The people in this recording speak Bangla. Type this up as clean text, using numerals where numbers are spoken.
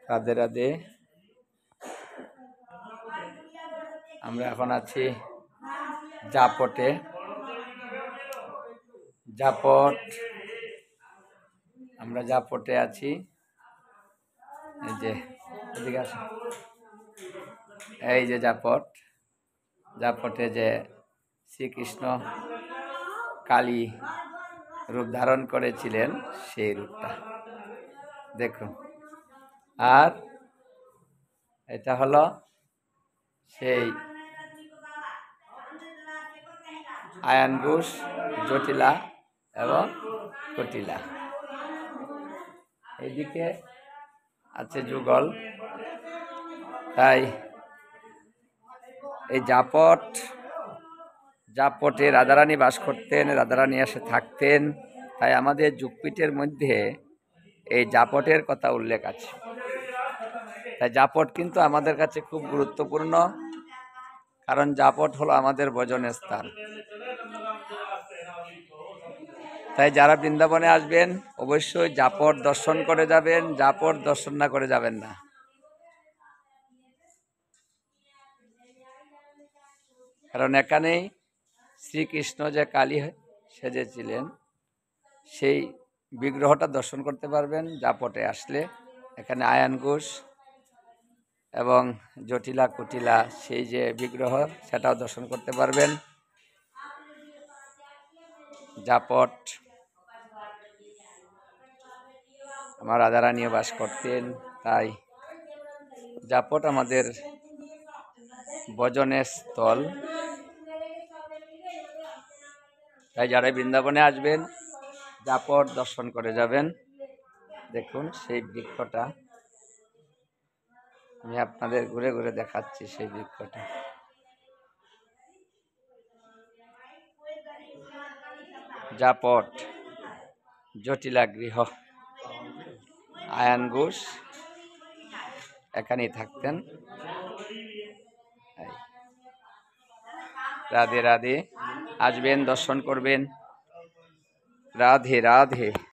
রাধে রাধে। আমরা এখন আছি জাপটে। আমরা জাপটে আছি। এই যে এদিকে আসো। এই যে জাপটে যে শ্রীকৃষ্ণ কালী রূপ ধারণ করেছিলেন সেই রূপটা দেখুন। আর এটা হলো সেই আয়ান ঘোষ, জটিলা এবং কটিলা। এইদিকে আছে যুগল। তাই এই জাপটে রাধারানী বাস করতেন, রাধারানী এসে থাকতেন। তাই আমাদের যুগপীঠের মধ্যে এই জাপটের কথা উল্লেখ আছে। তাই জাপট কিন্তু আমাদের কাছে খুব গুরুত্বপূর্ণ, কারণ জাপট হলো আমাদের ভজনের স্থান। তাই যারা বৃন্দাবনে আসবেন অবশ্যই জাপট দর্শন করে যাবেন, জাপট দর্শন না করে যাবেন না। কারণ এখানেই শ্রীকৃষ্ণ যে কালী সেজেছিলেন সেই বিগ্রহটা দর্শন করতে পারবেন জাপটে আসলে। এখানে আয়ান ঘোষ এবং জটিলা কুটিলা সেই যে বিগ্রহ সেটাও দর্শন করতে পারবেন। জাপট আমার রাধারানীও বাস করতেন। তাই জাপট আমাদের ভজনের স্থল। তাই যারা বৃন্দাবনে আসবেন জাপট দর্শন করে যাবেন। দেখুন সেই বৃক্ষটা আমি আপনাদের ঘুরে ঘুরে দেখাচ্ছি। সেই বৃক্ষটা জাপট, জটিলা গৃহ, আয়ান ঘোষ এখানেই থাকতেন। রাধে রাধে। আসবেন, দর্শন করবেন। রাধে রাধে।